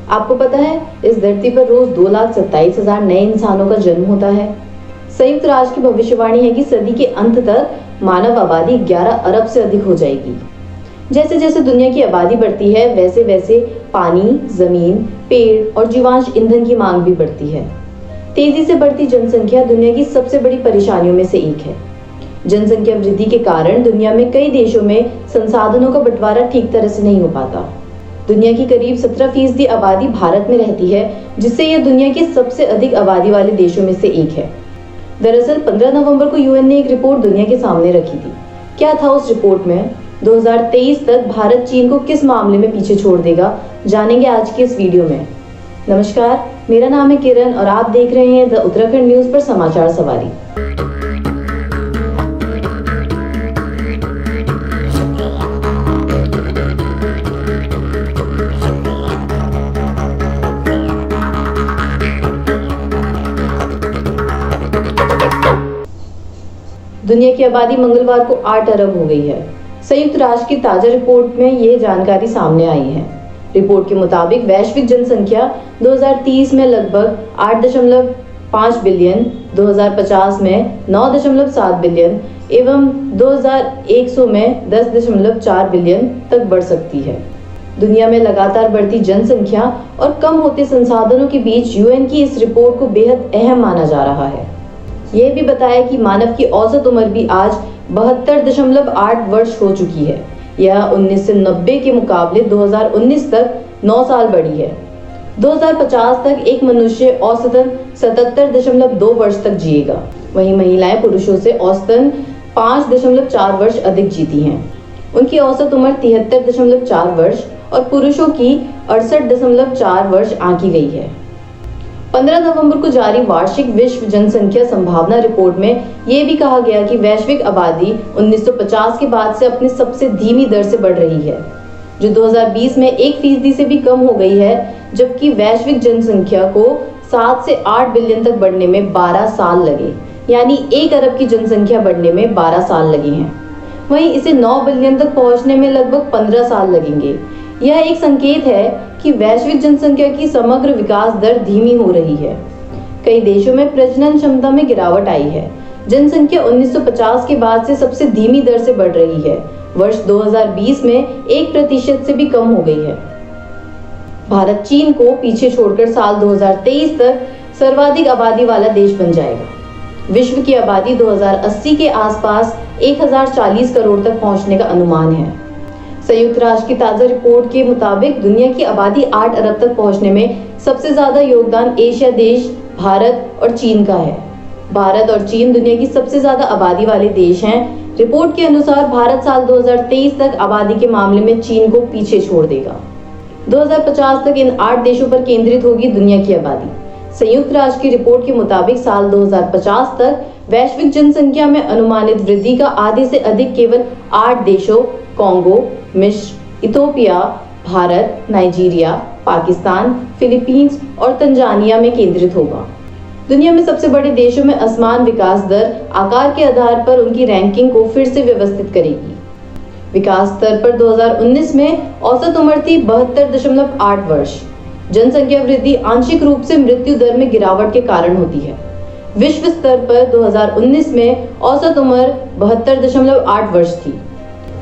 आपको पता है, इस धरती पर रोज 2,27,000 नए इंसानों का जन्म होता है। संयुक्त राष्ट्र की भविष्यवाणी है कि सदी के अंत तक मानव आबादी 11 अरब से अधिक हो जाएगी। जैसे जैसे दुनिया की आबादी बढ़ती है, वैसे वैसे पानी, जमीन, पेड़ और जीवांश ईंधन की मांग भी बढ़ती है। तेजी से बढ़ती जनसंख्या दुनिया की सबसे बड़ी परेशानियों में से एक है। जनसंख्या वृद्धि के कारण दुनिया में कई देशों में संसाधनों का बंटवारा ठीक तरह से नहीं हो पाता। दुनिया की करीब 17% आबादी भारत में रहती है, जिससे यह दुनिया के सबसे अधिक आबादी वाले देशों में से एक है। दरअसल 15 नवंबर को यूएन ने एक रिपोर्ट दुनिया के सामने रखी थी। क्या था उस रिपोर्ट में? 2023 तक भारत चीन को किस मामले में पीछे छोड़ देगा, जानेंगे आज के इस वीडियो में। नमस्कार, मेरा नाम है किरण और आप देख रहे हैं द उत्तराखंड न्यूज पर समाचार सवारी। दुनिया की आबादी मंगलवार को 8 अरब हो गई है। संयुक्त राष्ट्र की ताजा रिपोर्ट में यह जानकारी सामने आई है। रिपोर्ट के मुताबिक वैश्विक जनसंख्या 2030 में लगभग 8.5 बिलियन, 2050 में 9.7 बिलियन एवं 2100 में 10.4 बिलियन तक बढ़ सकती है। दुनिया में लगातार बढ़ती जनसंख्या और कम होते संसाधनों के बीच यूएन की इस रिपोर्ट को बेहद अहम माना जा रहा है। यह भी बताया कि मानव की औसत उम्र भी आज 72.8 वर्ष हो चुकी है। यह 1990 के मुकाबले 2019 तक 9 साल बढ़ी है। 2050 तक एक मनुष्य औसतन 77.2 वर्ष तक जिएगा। वहीं महिलाएं पुरुषों से औसतन 5.4 वर्ष अधिक जीती हैं। उनकी औसत उम्र 73.4 वर्ष और पुरुषों की 68.4 वर्ष आंकी गई है। 15 नवंबर को जारी वार्षिक विश्व जनसंख्या संभावना रिपोर्ट में यह भी कहा गया कि वैश्विक आबादी 1950 के बाद से अपनी सबसे धीमी दर से बढ़ रही है, जो 2020 में 1% से भी कम हो गई है, जबकि वैश्विक जनसंख्या को 7 से 8 बिलियन तक बढ़ने में 12 साल लगे, यानी 1 अरब की जनसंख्या बढ़ने में 12 साल लगे हैं। वहीं इसे 9 बिलियन तक पहुंचने में लगभग 15 साल लगेंगे। यह एक संकेत है कि वैश्विक जनसंख्या की समग्र विकास दर धीमी हो रही है। कई देशों में प्रजनन क्षमता में गिरावट आई है। जनसंख्या 1950 के बाद से सबसे धीमी दर से बढ़ रही है। वर्ष 2020 में 1% से भी कम हो गई है। भारत चीन को पीछे छोड़कर साल 2023 तक सर्वाधिक आबादी वाला देश बन जाएगा। विश्व की आबादी 2080 के आसपास 1040 करोड़ तक पहुंचने का अनुमान है। संयुक्त राष्ट्र की ताजा रिपोर्ट के मुताबिक दुनिया की आबादी 8 अरब तक पहुंचने में सबसे ज्यादा योगदान एशिया देश भारत और चीन का है। भारत और चीन दुनिया की सबसे ज्यादा आबादी वाले देश हैं। रिपोर्ट के अनुसार भारत साल 2023 तक आबादी के मामले में चीन को पीछे छोड़ देगा। 2050 तक इन 8 देशों पर केंद्रित होगी दुनिया की आबादी। संयुक्त राष्ट्र की रिपोर्ट के मुताबिक साल 2050 तक वैश्विक जनसंख्या में अनुमानित वृद्धि का आधे से अधिक केवल 8 देशों कांगो, मिस्र, Ethiopia, Bharat, Nigeria, Pakistan, Philippines और तंजानिया में केंद्रित होगा। दुनिया में सबसे बड़े देशों में असमान विकास दर आकार के आधार पर उनकी रैंकिंग को फिर से व्यवस्थित करेगी। विकास स्तर पर 2019 में औसत उम्र थी 72.8 वर्ष। जनसंख्या वृद्धि आंशिक रूप से मृत्यु दर में गिरावट के कारण होती है। विश्व स्तर पर 2019 में औसत उम्र 72.8 वर्ष थी।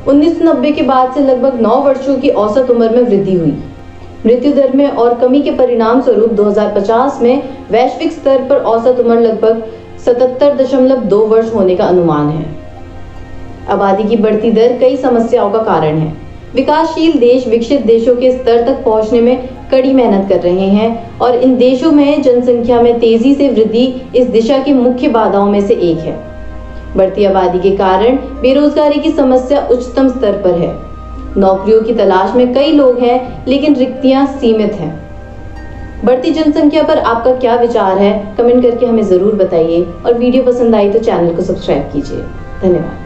1990 के बाद से लगभग 9 वर्षों की औसत उम्र में वृद्धि हुई। मृत्यु दर में और कमी के परिणाम स्वरूप 2050 में वैश्विक स्तर पर औसत उम्र लगभग 77.2 वर्ष होने का अनुमान है। आबादी की बढ़ती दर कई समस्याओं का कारण है। विकासशील देश विकसित देशों के स्तर तक पहुंचने में कड़ी मेहनत कर रहे हैं और इन देशों में जनसंख्या में तेजी से वृद्धि इस दिशा की मुख्य बाधाओं में से एक है। बढ़ती आबादी के कारण बेरोजगारी की समस्या उच्चतम स्तर पर है। नौकरियों की तलाश में कई लोग हैं, लेकिन रिक्तियां सीमित हैं। बढ़ती जनसंख्या पर आपका क्या विचार है? कमेंट करके हमें जरूर बताइए और वीडियो पसंद आई तो चैनल को सब्सक्राइब कीजिए। धन्यवाद।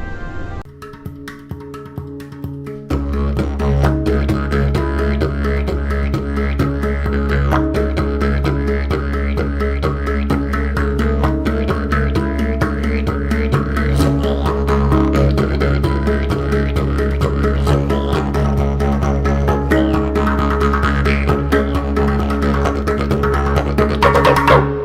let's go.